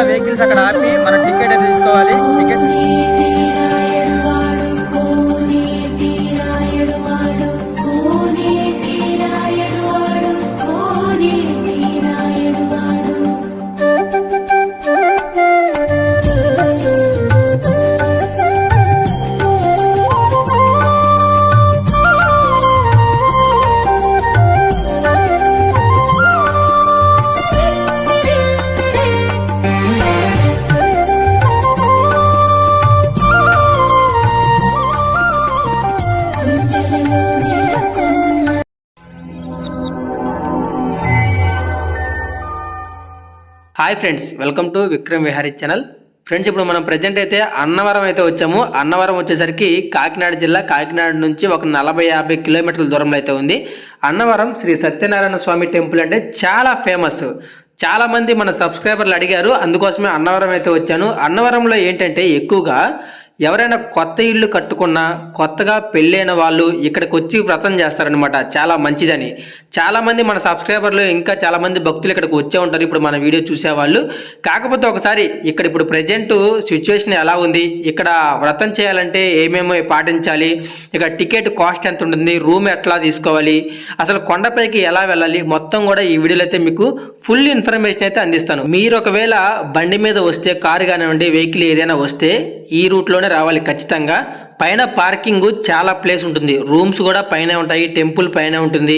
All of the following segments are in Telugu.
వెహికల్స్ అక్కడ ఆపి మన టికెట్ అయితే తీసుకోవాలి. Ticket hi friends, welcome to Vikram Vihari channel. Friends, ఇప్పుడు మనం ప్రజెంట్ అయితే అన్నవరం అయితే వచ్చాము. అన్నవరం వచ్చేసరికి కాకినాడ జిల్లా, కాకినాడ నుంచి ఒక 40-50 కిలోమీటర్ల దూరంలో అయితే ఉంది. అన్నవరం శ్రీ సత్యనారాయణ స్వామి టెంపుల్ అంటే చాలా ఫేమస్. చాలామంది మన సబ్స్క్రైబర్లు అడిగారు, అందుకోసమే అన్నవరం అయితే వచ్చాను. అన్నవరంలో ఏంటంటే ఎక్కువగా ఎవరైనా కొత్త ఇళ్ళు కట్టుకున్నా, కొత్తగా పెళ్ళైన వాళ్ళు ఇక్కడికి వచ్చి వ్రతం చేస్తారనమాట. చాలా మంచిదని చాలామంది మన సబ్స్క్రైబర్లు, ఇంకా చాలామంది భక్తులు ఇక్కడికి వచ్చే ఉంటారు ఇప్పుడు మన వీడియో చూసేవాళ్ళు. కాకపోతే ఒకసారి ఇక్కడ ఇప్పుడు ప్రజెంట్ సిచ్యువేషన్ ఎలా ఉంది, ఇక్కడ వ్రతం చేయాలంటే ఏమేమో పాటించాలి, ఇక్కడ టికెట్ కాస్ట్ ఎంత ఉంటుంది, రూమ్ ఎట్లా తీసుకోవాలి, అసలు కొండపైకి ఎలా వెళ్ళాలి, మొత్తం కూడా ఈ వీడియోలో అయితే మీకు ఫుల్ ఇన్ఫర్మేషన్ అయితే అందిస్తాను. మీరు ఒకవేళ బండి మీద వస్తే, కారు కానివ్వండి, వెహికల్ ఏదైనా వస్తే ఈ రూట్లోనే రావాలి ఖచ్చితంగా. పైన పార్కింగ్ చాలా ప్లేస్ ఉంటుంది, రూమ్స్ కూడా పైన ఉంటాయి, టెంపుల్ పైన ఉంటుంది,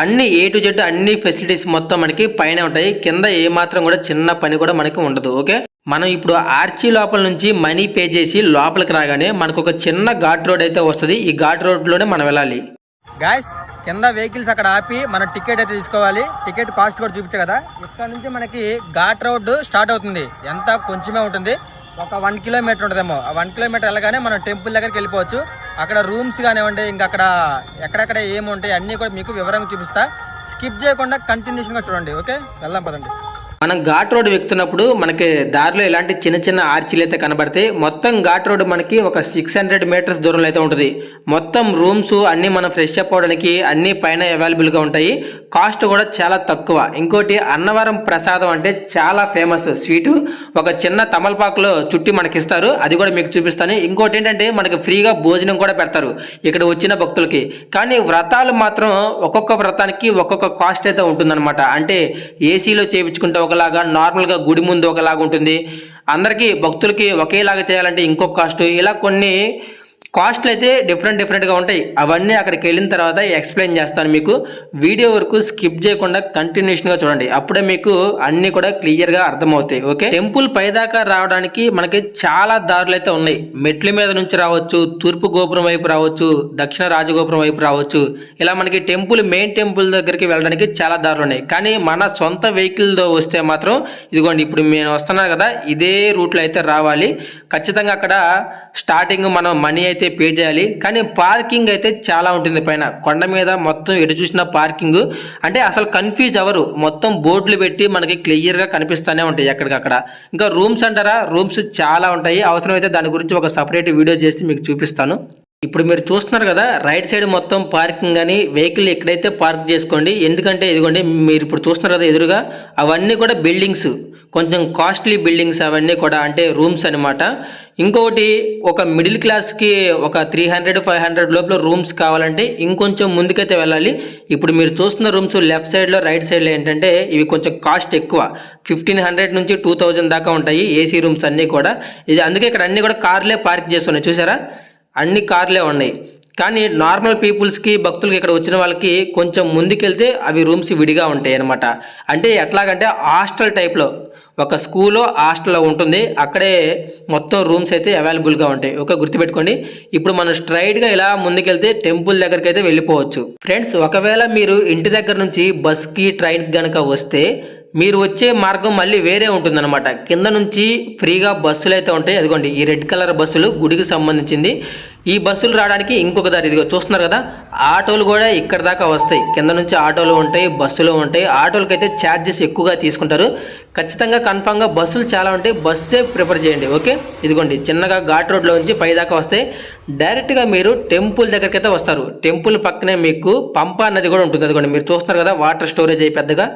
అన్ని A to Z అన్ని ఫెసిలిటీస్ మొత్తం మనకి పైన ఉంటాయి. కింద ఏమాత్రం కూడా చిన్న పని కూడా మనకి ఉండదు. ఓకే, మనం ఇప్పుడు ఆర్చి లోపల నుంచి మనీ పే చేసి లోపలికి రాగానే మనకు ఒక చిన్న ఘాట్ రోడ్ అయితే వస్తుంది. ఈ ఘాట్ రోడ్లోనే మనం వెళ్ళాలి. గాయస్, కింద వెహికల్స్ అక్కడ ఆపి మన టికెట్ అయితే తీసుకోవాలి. టికెట్ కాస్ట్ కూడా చూపించే కదా. ఇక్కడ నుంచి మనకి ఘాట్ రోడ్ స్టార్ట్ అవుతుంది. ఎంత కొంచెమే ఉంటుంది, ఒక 1 కిలోమీటర్ ఉంటుందేమో. ఆ 1 కిలోమీటర్ వెళ్ళగానే మనం టెంపుల్ దగ్గరికి వెళ్ళిపోవచ్చు. అక్కడ రూమ్స్ కానివ్వండి, ఇంకా అక్కడ ఎక్కడెక్కడ ఏముంటాయి అన్నీ కూడా మీకు వివరంగా చూపిస్తా. స్కిప్ చేయకుండా కంటిన్యూషన్గా చూడండి. ఓకే, వెళ్దాం పదండి. మనం ఘాట్ రోడ్ ఎక్కుతున్నప్పుడు మనకి దారిలో ఇలాంటి చిన్న చిన్న ఆర్చీలు అయితే కనబడతాయి. మొత్తం ఘాట్ రోడ్ మనకి ఒక 600 మీటర్స్ దూరంలో అయితే ఉంటుంది. మొత్తం రూమ్స్ అన్నీ మనం ఫ్రెష్ అప్ అవడానికి అన్నీ పైన అవైలబుల్గా ఉంటాయి. కాస్ట్ కూడా చాలా తక్కువ. ఇంకోటి, అన్నవరం ప్రసాదం అంటే చాలా ఫేమస్ స్వీటు. ఒక చిన్న తమలపాకులో చుట్టి మనకి ఇస్తారు, అది కూడా మీకు చూపిస్తాను. ఇంకోటి ఏంటంటే మనకి ఫ్రీగా భోజనం కూడా పెడతారు ఇక్కడ వచ్చిన భక్తులకి. కానీ వ్రతాలు మాత్రం ఒక్కొక్క వ్రతానికి ఒక్కొక్క కాస్ట్ అయితే ఉంటుందన్నమాట. అంటే ఏసీలో చేయించుకుంటే ఒకలాగా, నార్మల్గా గుడి ముందు ఒకలాగా ఉంటుంది. అందరికీ భక్తులకి ఒకేలాగా చేయాలంటే ఇంకొక కాస్ట్. ఇలా కొన్ని కాస్ట్లు అయితే డిఫరెంట్గా ఉంటాయి. అవన్నీ అక్కడికి వెళ్ళిన తర్వాత ఎక్స్ప్లెయిన్ చేస్తాను మీకు. వీడియో వరకు స్కిప్ చేయకుండా కంటిన్యూషన్గా చూడండి, అప్పుడే మీకు అన్నీ కూడా క్లియర్గా అర్థమవుతాయి. ఓకే, టెంపుల్ పైదాకా రావడానికి మనకి చాలా దారులు అయితే ఉన్నాయి. మెట్ల మీద నుంచి రావచ్చు, తూర్పు గోపురం వైపు రావచ్చు, దక్షిణ రాజగోపురం వైపు రావచ్చు. ఇలా మనకి టెంపుల్, మెయిన్ టెంపుల్ దగ్గరికి వెళ్ళడానికి చాలా దారులు ఉన్నాయి. కానీ మన సొంత వెహికల్తో వస్తే మాత్రం ఇదిగోండి, ఇప్పుడు నేను వస్తున్నాను కదా, ఇదే రూట్లో అయితే రావాలి. ఖచ్చితంగా అక్కడ స్టార్టింగ్ మనం మనీ అయితే పే చేయాలి. కానీ పార్కింగ్ అయితే చాలా ఉంటుంది పైన కొండ మీద. మొత్తం ఎటు చూసిన పార్కింగ్ అంటే అసలు కన్ఫ్యూజ్ అవ్వరు. మొత్తం బోర్డులు పెట్టి మనకి క్లియర్గా కనిపిస్తూనే ఉంటాయి ఎక్కడికక్కడ. ఇంకా రూమ్స్ అంటారా, రూమ్స్ చాలా ఉంటాయి. అవసరమైతే దాని గురించి ఒక సపరేట్ వీడియో చేసి మీకు చూపిస్తాను. ఇప్పుడు మీరు చూస్తున్నారు కదా, రైట్ సైడ్ మొత్తం పార్కింగ్ అని, వెహికల్ ఎక్కడైతే పార్క్ చేసుకోండి. ఎందుకంటే ఇదిగోండి, మీరు ఇప్పుడు చూస్తున్నారు కదా ఎదురుగా, అవన్నీ కూడా బిల్డింగ్స్, కొంచెం కాస్ట్లీ బిల్డింగ్స్ అవన్నీ కూడా, అంటే రూమ్స్ అనమాట. ఇంకొకటి, ఒక మిడిల్ క్లాస్కి ఒక 300-500 లోపల రూమ్స్ కావాలంటే ఇంకొంచెం ముందుకైతే వెళ్ళాలి. ఇప్పుడు మీరు చూస్తున్న రూమ్స్ లెఫ్ట్ సైడ్లో, రైట్ సైడ్లో ఏంటంటే ఇవి కొంచెం కాస్ట్ ఎక్కువ. 1500 నుంచి 2000 దాకా ఉంటాయి ఏసీ రూమ్స్ అన్నీ కూడా. ఇది అందుకే ఇక్కడ అన్నీ కూడా కార్లే పార్క్ చేస్తున్నాయి, చూసారా, అన్ని కార్లే ఉన్నాయి. కానీ నార్మల్ పీపుల్స్కి, భక్తులకి, ఇక్కడ వచ్చిన వాళ్ళకి కొంచెం ముందుకెళ్తే అవి రూమ్స్ విడిగా ఉంటాయి అనమాట. అంటే ఎట్లాగంటే హాస్టల్ టైప్లో, ఒక స్కూల్లో హాస్టల్లో ఉంటుంది, అక్కడే మొత్తం రూమ్స్ అయితే అవైలబుల్గా ఉంటాయి. ఒక గుర్తుపెట్టుకోండి. ఇప్పుడు మనం స్ట్రైట్గా ఇలా ముందుకెళ్తే టెంపుల్ దగ్గరికి అయితే వెళ్ళిపోవచ్చు. ఫ్రెండ్స్, ఒకవేళ మీరు ఇంటి దగ్గర నుంచి బస్కి, ట్రైన్కి కనుక వస్తే మీరు వచ్చే మార్గం మళ్ళీ వేరే ఉంటుందన్నమాట. కింద నుంచి ఫ్రీగా బస్సులు అయితే ఉంటాయి. అదిగోండి, ఈ రెడ్ కలర్ బస్సులు గుడికి సంబంధించింది. ఈ బస్సులు రావడానికి ఇంకొక దారి, ఇదిగో చూస్తున్నారు కదా, ఆటోలు కూడా ఇక్కడ దాకా వస్తాయి. కింద నుంచి ఆటోలు ఉంటాయి, బస్సులు ఉంటాయి. ఆటోలకి అయితే ఛార్జెస్ ఎక్కువగా తీసుకుంటారు. ఖచ్చితంగా కన్ఫామ్గా బస్సులు చాలా ఉంటాయి, బస్సే ప్రిఫర్ చేయండి. ఓకే, ఇదిగోండి, చిన్నగా ఘాట్ రోడ్లో నుంచి పైదాకా వస్తే డైరెక్ట్గా మీరు టెంపుల్ దగ్గరికి అయితే వస్తారు. టెంపుల్ పక్కనే మీకు పంపా నది కూడా ఉంటుంది. అదిగోండి, మీరు చూస్తున్నారు కదా, వాటర్ స్టోరేజ్ అయ్యి పెద్దగా.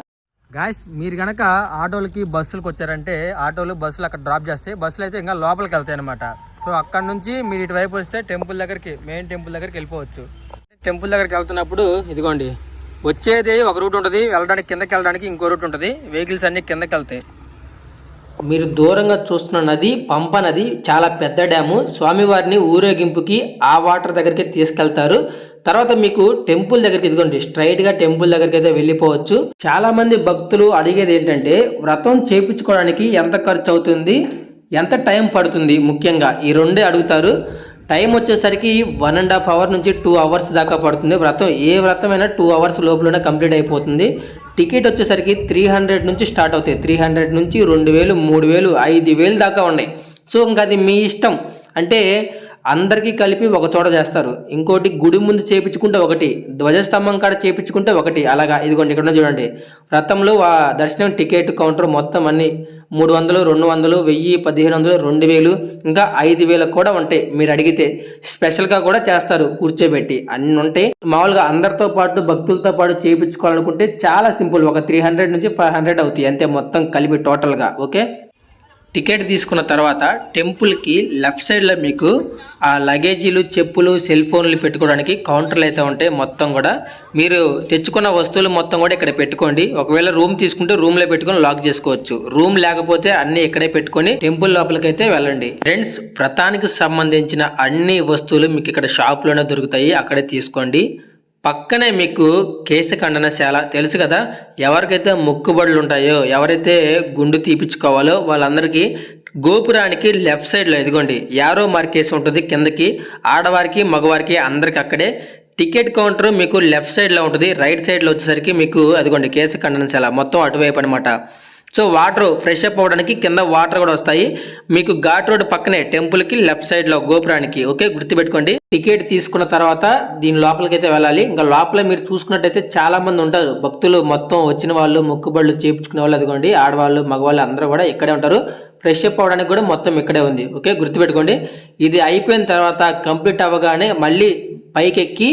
గాయస్ మీరు కనుక ఆటోలకి బస్సులకు వచ్చారంటే ఆటోలు బస్సులు అక్కడ డ్రాప్ చేస్తే బస్సులు అయితే ఇంకా లోపలికి వెళ్తాయి అనమాట. సో అక్కడ నుంచి మీరు ఇటువైపు వస్తే టెంపుల్ దగ్గరికి, మెయిన్ టెంపుల్ దగ్గరికి వెళ్ళిపోవచ్చు. టెంపుల్ దగ్గరికి వెళ్తున్నప్పుడు ఇదిగోండి వచ్చేది ఒక రూట్ ఉంటుంది, వెళ్ళడానికి కిందకి వెళ్ళడానికి ఇంకో రూట్ ఉంటుంది. వెహికల్స్ అన్నీ కిందకి వెళ్తాయి. మీరు దూరంగా చూస్తున్న నది పంప నది, చాలా పెద్ద డ్యాము. స్వామివారిని ఊరేగింపుకి ఆ వాటర్ దగ్గరికి తీసుకెళ్తారు. తర్వాత మీకు టెంపుల్ దగ్గరికి ఇదిగోండి స్ట్రైట్గా టెంపుల్ దగ్గరికి అయితే వెళ్ళిపోవచ్చు. చాలా మంది భక్తులు అడిగేది ఏంటంటే వ్రతం చేయించుకోవడానికి ఎంత ఖర్చు అవుతుంది, ఎంత టైం పడుతుంది, ముఖ్యంగా ఈ రెండే అడుగుతారు. టైం వచ్చేసరికి 1.5 hours నుంచి 2 hours దాకా పడుతుంది. వ్రతం ఏ వ్రతమైనా 2 hours లోపలనే కంప్లీట్ అయిపోతుంది. టికెట్ వచ్చేసరికి 300 నుంచి స్టార్ట్ అవుతాయి. 300 నుంచి 2000, 3000, 5000 దాకా ఉన్నాయి. సో ఇంకా అది మీ ఇష్టం. అంటే అందరికీ కలిపి ఒక చోట చేస్తారు. ఇంకోటి గుడి ముందు చేయించుకుంటే ఒకటి, ధ్వజస్తంభం కాడ చేయించుకుంటే ఒకటి, అలాగా. ఇదిగోండి ఇక్కడ చూడండి వ్రతంలో దర్శనం టికెట్ కౌంటర్ మొత్తం అన్ని 300, 200, 1000, 1500, 2000, ఇంకా 5000 కూడా ఉంటాయి. మీరు అడిగితే స్పెషల్గా కూడా చేస్తారు కూర్చోబెట్టి, అన్ని ఉంటాయి. మామూలుగా అందరితో పాటు భక్తులతో పాటు చేయించుకోవాలనుకుంటే చాలా సింపుల్, ఒక 300 నుంచి 500 అవుతాయి అంతే మొత్తం కలిపి టోటల్గా. ఓకే, టికెట్ తీసుకున్న తర్వాత టెంపుల్కి లెఫ్ట్ సైడ్లో మీకు ఆ లగేజీలు, చెప్పులు, సెల్ ఫోన్లు పెట్టుకోవడానికి కౌంటర్లు అయితే ఉంటాయి. మొత్తం కూడా మీరు తెచ్చుకున్న వస్తువులు మొత్తం కూడా ఇక్కడ పెట్టుకోండి. ఒకవేళ రూమ్ తీసుకుంటే రూమ్లో పెట్టుకొని లాక్ చేసుకోవచ్చు. రూమ్ లేకపోతే అన్ని ఇక్కడే పెట్టుకొని టెంపుల్ లోపలికి అయితే వెళ్ళండి. ఫ్రెండ్స్, వ్రతానికి సంబంధించిన అన్ని వస్తువులు మీకు ఇక్కడ షాప్లోనే దొరుకుతాయి, అక్కడే తీసుకోండి. పక్కనే మీకు కేశఖండనశాల తెలుసు కదా. ఎవరికైతే మొక్కుబడులు ఉంటాయో, ఎవరైతే గుండు తీపించుకోవాలో వాళ్ళందరికీ గోపురానికి లెఫ్ట్ సైడ్లో ఇదిగోండి యారో మార్కేసి ఉంటుంది కిందకి. ఆడవారికి మగవారికి అందరికి అక్కడే. టికెట్ కౌంటర్ మీకు లెఫ్ట్ సైడ్లో ఉంటుంది. రైట్ సైడ్లో వచ్చేసరికి మీకు అదిగోండి కేశఖండనశాల మొత్తం అటువైపు అనమాట. సో వాటర్ ఫ్రెష్ అప్ అవ్వడానికి కింద వాటర్ కూడా వస్తాయి. మీకు ఘాట్ రోడ్ పక్కనే టెంపుల్కి లెఫ్ట్ సైడ్లో గోపురానికి. ఓకే, గుర్తుపెట్టుకోండి. టికెట్ తీసుకున్న తర్వాత దీని లోపలికి అయితే వెళ్ళాలి. ఇంకా లోపల మీరు చూసుకున్నట్టయితే చాలా మంది ఉంటారు భక్తులు. మొత్తం వచ్చిన వాళ్ళు, మొక్కుబళ్ళు చేయించుకునే వాళ్ళు, అదిగోండి ఆడవాళ్ళు మగవాళ్ళు అందరూ కూడా ఇక్కడే ఉంటారు. ఫ్రెష్ అప్ అవ్వడానికి కూడా మొత్తం ఇక్కడే ఉంది. ఓకే, గుర్తుపెట్టుకోండి. ఇది అయిపోయిన తర్వాత కంప్లీట్ అవ్వగానే మళ్ళీ పైకెక్కి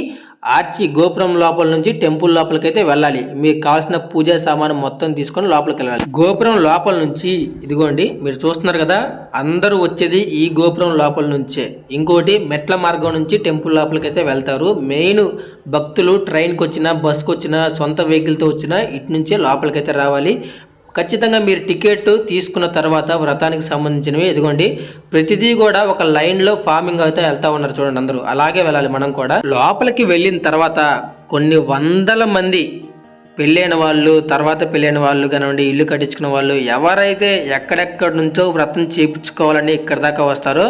ఆర్చి గోపురం లోపల నుంచి టెంపుల్ లోపలికైతే వెళ్ళాలి. మీకు కావాల్సిన పూజా సామాను మొత్తం తీసుకొని లోపలికి వెళ్ళాలి. గోపురం లోపల నుంచి ఇదిగోండి మీరు చూస్తున్నారు కదా, అందరూ వచ్చేది ఈ గోపురం లోపల నుంచే. ఇంకోటి మెట్ల మార్గం నుంచి టెంపుల్ లోపలికైతే వెళ్తారు. మెయిన్ భక్తులు ట్రైన్కి వచ్చినా, బస్కి వచ్చినా, సొంత వెహికల్తో వచ్చినా ఇటు నుంచే లోపలికైతే రావాలి. ఖచ్చితంగా మీరు టికెట్ తీసుకున్న తర్వాత వ్రతానికి సంబంధించినవి ఇదిగోండి ప్రతిదీ కూడా ఒక లైన్లో ఫార్మింగ్ అయితే వెళ్తా ఉన్నారు చూడండి. అందరూ అలాగే వెళ్ళాలి. మనం కూడా లోపలికి వెళ్ళిన తర్వాత కొన్ని వందల మంది పెళ్ళైన వాళ్ళు, తర్వాత పెళ్ళైన వాళ్ళు కానివ్వండి, ఇల్లు కట్టించుకున్న వాళ్ళు, ఎవరైతే ఎక్కడెక్కడి నుంచో వ్రతం చేయించుకోవాలని ఇక్కడ దాకా వస్తారో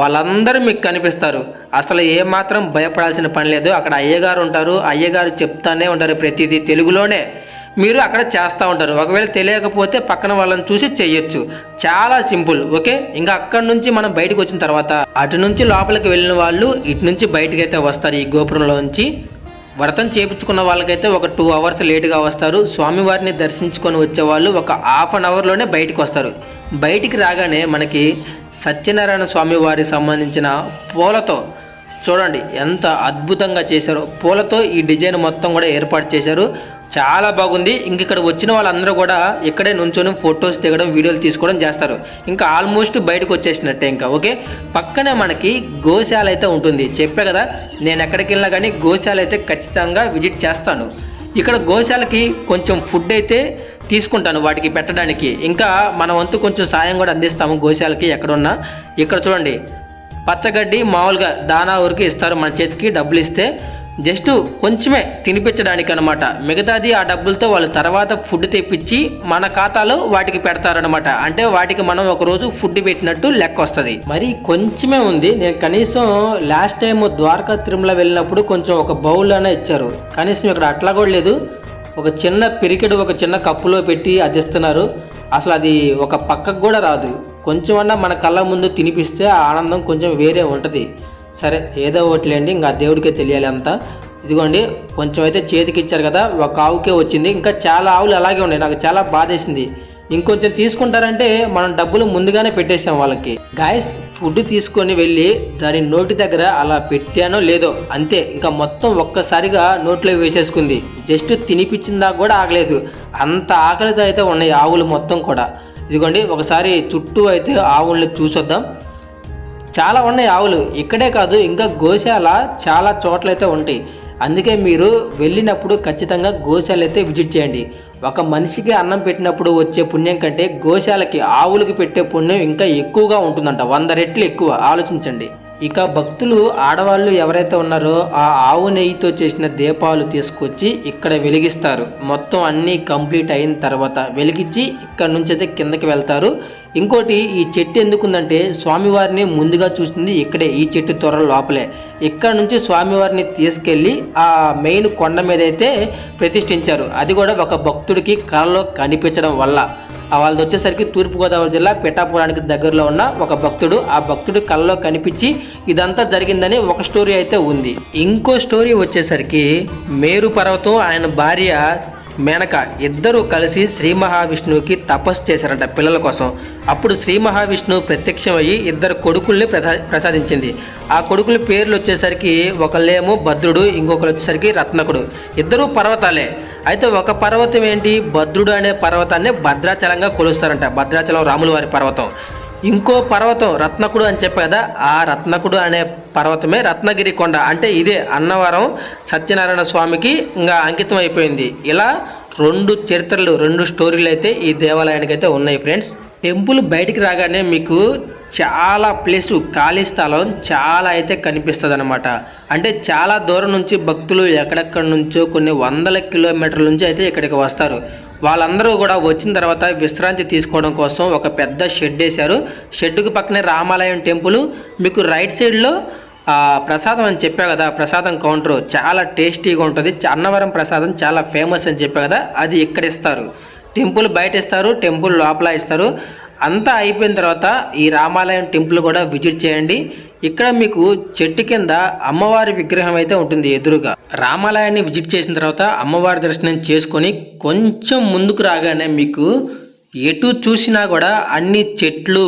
వాళ్ళందరూ మీకు కనిపిస్తారు. అసలు ఏమాత్రం భయపడాల్సిన పని లేదు. అక్కడ అయ్యగారు ఉంటారు. అయ్యగారు చెప్తానే ఉంటారు ప్రతిదీ తెలుగులోనే. మీరు అక్కడ చేస్తూ ఉంటారు. ఒకవేళ తెలియకపోతే పక్కన వాళ్ళని చూసి చేయొచ్చు. చాలా సింపుల్. ఓకే, ఇంకా అక్కడ నుంచి మనం బయటకు వచ్చిన తర్వాత అటు నుంచి లోపలికి వెళ్ళిన వాళ్ళు ఇటు నుంచి బయటకు అయితే వస్తారు. ఈ గోపురంలో నుంచి వ్రతం చేయించుకున్న వాళ్ళకైతే ఒక 2 hours లేటుగా వస్తారు. స్వామివారిని దర్శించుకొని వచ్చే వాళ్ళు ఒక 1/2 hourలోనే బయటకు వస్తారు. బయటికి రాగానే మనకి సత్యనారాయణ స్వామి వారికి సంబంధించిన పూలతో చూడండి ఎంత అద్భుతంగా చేశారో. పూలతో ఈ డిజైన్ మొత్తం కూడా ఏర్పాటు చేశారు. చాలా బాగుంది. ఇంక ఇక్కడ వచ్చిన వాళ్ళందరూ కూడా ఇక్కడే నుంచొని ఫొటోస్ దిగడం, వీడియోలు తీసుకోవడం చేస్తారు. ఇంకా ఆల్మోస్ట్ బయటకు వచ్చేసినట్టే ఇంకా. ఓకే, పక్కనే మనకి గోశాల అయితే ఉంటుంది. చెప్పే కదా, నేను ఎక్కడికి వెళ్ళినా కానీ గోశాల అయితే ఖచ్చితంగా విజిట్ చేస్తాను. ఇక్కడ గోశాలకి కొంచెం ఫుడ్ అయితే తీసుకుంటాను వాటికి పెట్టడానికి. ఇంకా మన వంతు కొంచెం సాయం కూడా అందిస్తాము గోశాలకి ఎక్కడున్నా. ఇక్కడ చూడండి పచ్చగడ్డి మామూలుగా దానా ఊరికి ఇస్తారు. మన చేతికి డబ్బులు ఇస్తే జస్ట్ కొంచెమే తినిపించడానికి అనమాట. మిగతాది ఆ డబ్బులతో వాళ్ళు తర్వాత ఫుడ్ తెప్పించి మన ఖాతాలో వాటికి పెడతారనమాట. అంటే వాటికి మనం ఒకరోజు ఫుడ్ పెట్టినట్టు లెక్క వస్తుంది. మరి కొంచెమే ఉంది. నేను కనీసం లాస్ట్ టైం ద్వారకా తిరుమల వెళ్ళినప్పుడు కొంచెం ఒక బౌల్ అనే ఇచ్చారు. కనీసం ఇక్కడ అట్లా కూడా లేదు. ఒక చిన్న పిరికెడు ఒక చిన్న కప్పులో పెట్టి అది ఇస్తున్నారు. అసలు అది ఒక పక్కకు కూడా రాదు. కొంచెం అన్నా మన కళ్ళ ముందు తినిపిస్తే ఆ ఆనందం కొంచెం వేరే ఉంటుంది. సరే ఏదో ఒకటిలేండి, ఇంకా దేవుడికే తెలియాలి అంతా. ఇదిగోండి కొంచెం అయితే చేతికి ఇచ్చారు కదా, ఒక ఆవుకే వచ్చింది. ఇంకా చాలా ఆవులు అలాగే ఉన్నాయి. నాకు చాలా బాధేసింది. ఇంకొంచెం తీసుకుంటారంటే మనం డబ్బులు ముందుగానే పెట్టేసాం వాళ్ళకి. గాయస్ ఫుడ్ తీసుకొని వెళ్ళి దాని నోటి దగ్గర అలా పెట్టానో లేదో అంతే, ఇంకా మొత్తం ఒక్కసారిగా నోట్లో వేసేసుకుంది. జస్ట్ తినిపించిందా కూడా ఆగలేదు, అంత ఆకలితో అయితే ఉన్నాయి ఆవులు మొత్తం కూడా. ఇదిగోండి ఒకసారి చుట్టూ అయితే ఆవుల్ని చూసొద్దాం. చాలా ఉన్నాయి ఆవులు, ఇక్కడే కాదు ఇంకా గోశాల చాలా చోట్లయితే ఉంటాయి. అందుకే మీరు వెళ్ళినప్పుడు ఖచ్చితంగా గోశాల అయితే విజిట్ చేయండి. ఒక మనిషికి అన్నం పెట్టినప్పుడు వచ్చే పుణ్యం కంటే గోశాలకి ఆవులకి పెట్టే పుణ్యం ఇంకా ఎక్కువగా ఉంటుందంట, 100 రెట్లు ఎక్కువ. ఆలోచించండి. ఇక భక్తులు ఆడవాళ్ళు ఎవరైతే ఉన్నారో ఆ ఆవు నెయ్యితో చేసిన దీపాలు తీసుకొచ్చి ఇక్కడ వెలిగిస్తారు. మొత్తం అన్నీ కంప్లీట్ అయిన తర్వాత వెలిగించి ఇక్కడ నుంచి అయితే కిందకి వెళ్తారు. ఇంకోటి, ఈ చెట్టు ఎందుకుందంటే స్వామివారిని ముందుగా చూసింది ఇక్కడే, ఈ చెట్టు త్వర లోపలే. ఇక్కడ నుంచి స్వామివారిని తీసుకెళ్ళి ఆ మెయిన్ కొండ మీద అయితే ప్రతిష్ఠించారు. అది కూడా ఒక భక్తుడికి కళలో కనిపించడం వల్ల. వాళ్ళది వచ్చేసరికి తూర్పుగోదావరి జిల్లా పిఠాపురానికి దగ్గరలో ఉన్న ఒక భక్తుడు, ఆ భక్తుడు కళ్ళలో కనిపించి ఇదంతా జరిగిందని ఒక స్టోరీ అయితే ఉంది. ఇంకో స్టోరీ వచ్చేసరికి మేరు పర్వతం ఆయన భార్య మేనక ఇద్దరు కలిసి శ్రీ మహావిష్ణువుకి తపస్సు చేశారంట పిల్లల కోసం. అప్పుడు శ్రీ మహావిష్ణువు ప్రత్యక్షమయ్యి ఇద్దరు కొడుకుల్ని ప్రసాదించింది. ఆ కొడుకుల పేర్లు వచ్చేసరికి ఒకళ్ళేమో భద్రుడు, ఇంకొకరు వచ్చేసరికి రత్నకుడు. ఇద్దరు పర్వతాలే. అయితే ఒక పర్వతం ఏంటి, భద్రుడు అనే పర్వతాన్ని భద్రాచలంగా కొలుస్తారంట, భద్రాచలం రాముల వారి పర్వతం. ఇంకో పర్వతం రత్నకుడు అని చెప్పే కదా, ఆ రత్నకుడు అనే పర్వతమే రత్నగిరి కొండ. అంటే ఇదే అన్నవరం సత్యనారాయణ స్వామికి ఇంకా అంకితం అయిపోయింది. ఇలా 2 చరిత్రలు, 2 స్టోరీలు అయితే ఈ దేవాలయానికి అయితే ఉన్నాయి ఫ్రెండ్స్. టెంపుల్ బయటికి రాగానే మీకు చాలా ప్లేసు, ఖాళీ స్థలం చాలా అయితే కనిపిస్తుంది అనమాట. అంటే చాలా దూరం నుంచి భక్తులు ఎక్కడెక్కడి నుంచో కొన్ని 100 కిలోమీటర్ల నుంచి అయితే ఇక్కడికి వస్తారు. వాళ్ళందరూ కూడా వచ్చిన తర్వాత విశ్రాంతి తీసుకోవడం కోసం ఒక పెద్ద షెడ్ వేశారు. షెడ్డుకు పక్కనే రామాలయం టెంపుల్. మీకు రైట్ సైడ్లో ప్రసాదం అని చెప్పా కదా, ప్రసాదం కౌంటర్ చాలా టేస్టీగా ఉంటుంది. అన్నవరం ప్రసాదం చాలా ఫేమస్ అని చెప్పా కదా, అది ఇక్కడ ఇస్తారు. టెంపుల్ బయట ఇస్తారు, టెంపుల్ లోపల ఇస్తారు. అంతా అయిపోయిన తర్వాత ఈ రామాలయం టెంపుల్ కూడా విజిట్ చేయండి. ఇక్కడ మీకు చెట్టు కింద అమ్మవారి విగ్రహం అయితే ఉంటుంది ఎదురుగా. రామాలయాన్ని విజిట్ చేసిన తర్వాత అమ్మవారి దర్శనం చేసుకొని కొంచెం ముందుకు రాగానే మీకు ఎటు చూసినా కూడా అన్ని చెట్లు,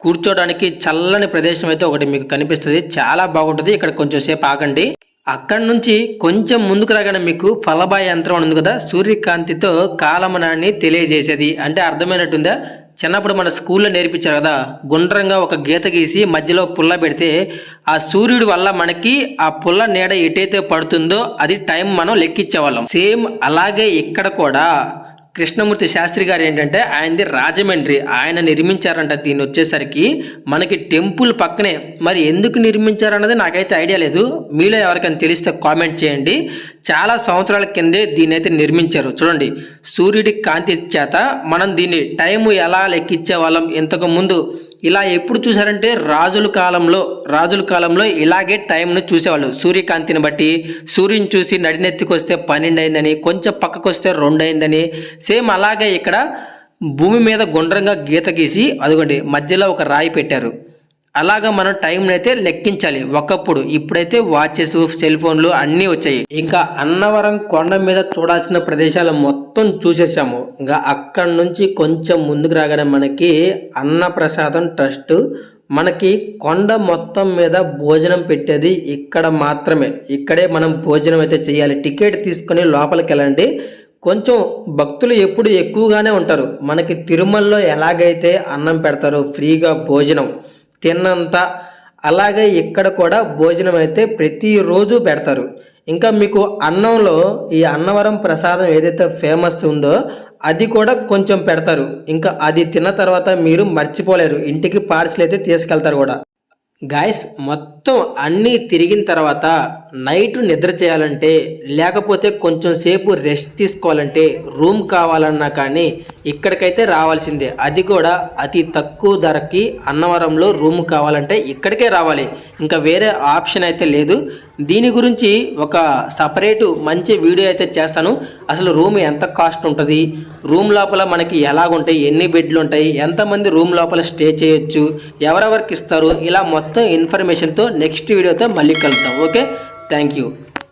కూర్చోడానికి చల్లని ప్రదేశం అయితే ఒకటి మీకు కనిపిస్తుంది. చాలా బాగుంటుంది. ఇక్కడ కొంచెం సేపు ఆగండి. అక్కడి నుంచి కొంచెం ముందుకు రాగానే మీకు ఫలబాయ యంత్రం ఉంది కదా, సూర్యకాంతితో కాలమనాన్ని తెలియజేసేది. అంటే అర్థమైనట్టుందా? చిన్నప్పుడు మన స్కూల్లో నేర్పించారు కదా, గుండ్రంగా ఒక గీత గీసి మధ్యలో పుల్ల పెడితే ఆ సూర్యుడి వల్ల మనకి ఆ పుల్ల నీడ ఎటైతే పడుతుందో అది టైం మనం లెక్కించేవాళ్ళం. సేమ్ అలాగే ఇక్కడ కూడా కృష్ణమూర్తి శాస్త్రి గారు ఏంటంటే ఆయనది రాజమండ్రి, ఆయన నిర్మించారంట. దీన్ని వచ్చేసరికి మనకి టెంపుల్ పక్కనే. మరి ఎందుకు నిర్మించారన్నది నాకైతే ఐడియా లేదు. మీలో ఎవరికైనా తెలిస్తే కామెంట్ చేయండి. చాలా సంవత్సరాల కిందే దీన్ని అయితే నిర్మించారు. చూడండి, సూర్యుడి కాంతి చేత మనం దీన్ని టైము ఎలా లెక్కించే వాళ్ళం ఇంతకు ముందు. ఇలా ఎప్పుడు చూసారంటే రాజుల కాలంలో ఇలాగే టైంను చూసేవాళ్ళు. సూర్యకాంతిని బట్టి సూర్యుని చూసి నడినెత్తికి వస్తే 12 అయిందని, కొంచెం పక్కకు వస్తే 2 అయిందని. సేమ్ అలాగే ఇక్కడ భూమి మీద గుండ్రంగా గీత గీసి అదిగోండి మధ్యలో ఒక రాయి పెట్టారు. అలాగా మనం టైంని అయితే లెక్కించాలి ఒకప్పుడు. ఇప్పుడైతే వాచెస్, సెల్ ఫోన్లు అన్నీ వచ్చాయి. ఇంకా అన్నవరం కొండ మీద చూడాల్సిన ప్రదేశాలు మొత్తం చూసేసాము. ఇంకా అక్కడి నుంచి కొంచెం ముందుకు రాగానే మనకి అన్నప్రసాదం ట్రస్ట్, మనకి కొండ మొత్తం మీద భోజనం పెట్టేది ఇక్కడ మాత్రమే. ఇక్కడే మనం భోజనం అయితే చేయాలి. టికెట్ తీసుకొని లోపలికి వెళ్ళండి. కొంచెం భక్తులు ఎప్పుడు ఎక్కువగానే ఉంటారు. మనకి తిరుమలలో ఎలాగైతే అన్నం పెడతారో ఫ్రీగా భోజనం తిన్నంత, అలాగే ఇక్కడ కూడా భోజనం అయితే ప్రతిరోజు పెడతారు. ఇంకా మీకు అన్నంలో ఈ అన్నవరం ప్రసాదం ఏదైతే ఫేమస్ ఉందో అది కూడా కొంచెం పెడతారు. ఇంకా అది తిన్న తర్వాత మీరు మర్చిపోలేరు, ఇంటికి పార్సిల్ అయితే తీసుకెళ్తారు కూడా. గాయస్, మొత్తం అన్నీ తిరిగిన తర్వాత నైట్ నిద్ర చేయాలంటే, లేకపోతే కొంచెం సేపు రెస్ట్ తీసుకోవాలంటే, రూమ్ కావాలన్నా కానీ ఇక్కడికైతే రావాల్సిందే. అది కూడా అతి తక్కువ ధరకి అన్నవరంలో రూమ్ కావాలంటే ఇక్కడికే రావాలి. ఇంకా వేరే ఆప్షన్ అయితే లేదు. దీని గురించి ఒక సపరేటు మంచి వీడియో అయితే చేస్తాను. అసలు రూమ్ ఎంత కాస్ట్ ఉంటుంది, రూమ్ లోపల మనకి ఎలాగుంటాయి, ఎన్ని బెడ్లు ఉంటాయి, ఎంతమంది రూమ్ లోపల స్టే చేయొచ్చు, ఎవరెవరికి ఇస్తారు, ఇలా మొత్తం ఇన్ఫర్మేషన్తో నెక్స్ట్ వీడియోతో మళ్ళీ కలుద్దాం. Okay, thank you.